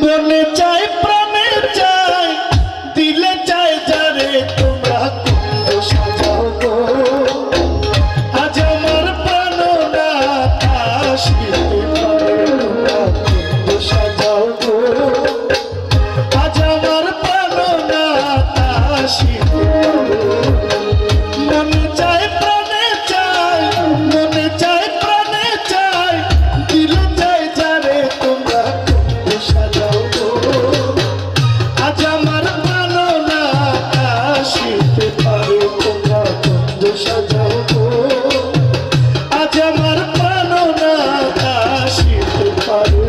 মনে চাই প্রাণে চাই দিলে চাই যারে তোমরা কুঞ্জ সাজাও গো আজ আমার প্রাণনাথ আসিতে পারে তোমরা কুঞ্জ সাজাও গো আজ আমার প্রাণনাথ আসিতে পারে মনে চাই প্রাণে চাই মনে চাই প্রাণে চাই দিলে চাই যারে তোমরা কুঞ্জ সাজাও গো আজ আমার প্রাণনাথ আসিতে পারে তোমরা কুঞ্জ সাজাও গো আজ আমার প্রাণনাথ আসিতে পারে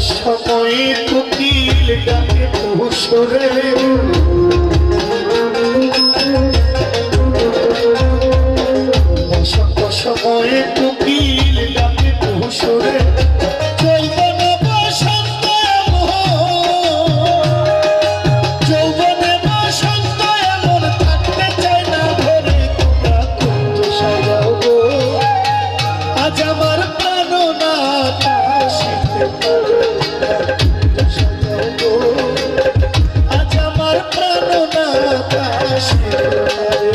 সময় কোকিল ডাকে তুষরে সময় কোকিল ডাকে তুষরে যৌবনে বসন্ত এমন থাকতে চায় না ঘরে তোমরা কুঞ্জ সাজাও গো আজ আমার প্রাণনাথ আসিতে পারে আজ আমার প্রাণনাথ আসিতে পারে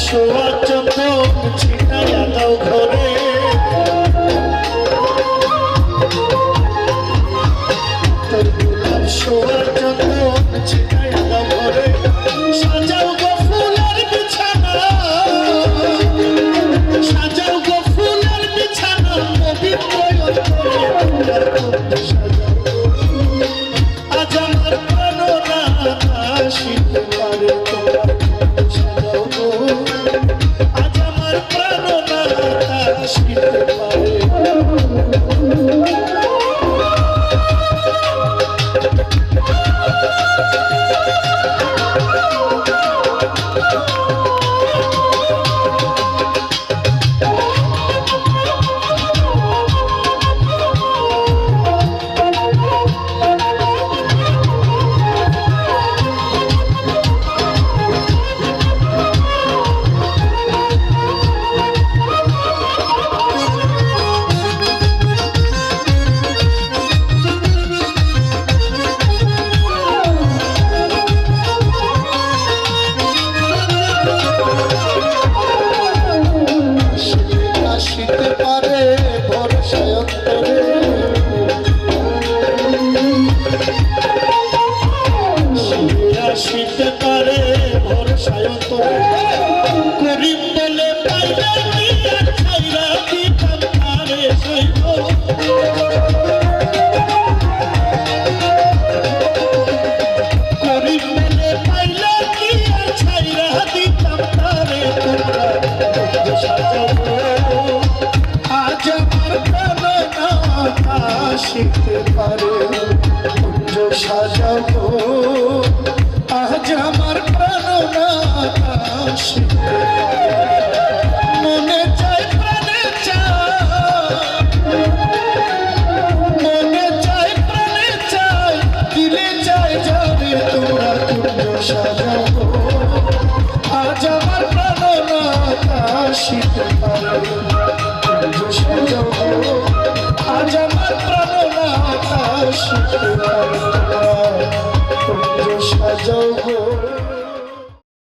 সোয়া চন্দন ছিটাইয়া দাও ঘরে সোয়া চন্দন ছিটাইয়া দাও ঘরে সাজাও গো ফুলের বিছানা সাজাও গো ফুলের বিছানা পবিত্র আজ আমার প্রাণনাথ আসিতে পারে তোমরা সাজাও গো আজ আমার প্রাণনাথ আসিতে পারে আসিতে পারে ভরসায় অন্তরে আসিতে পারে ভরসায় অন্তরে করিম বলে পাইলে কি আর ছাইরা দিতাম তারে সইব করিম বলে পাইলে কি আর ছাইরা দিতাম তারে তোমরা কুঞ্জ সাজাও আজ আমার প্রাণনাথ আসিতে পারে কুঞ্জ সাজাও গো আজ আমার প্রাণনাথ আসিতে পারে মনে চাই প্রাণে চাই মনে চাই প্রাণে চাই দিলে চাই যাবে তোমরা কুঞ্জ সাজাও গো আজ আমার প্রাণনাথ আসিতে পারে আজ আমার প্রাণনাথ আসিতে পারে সাজাও গো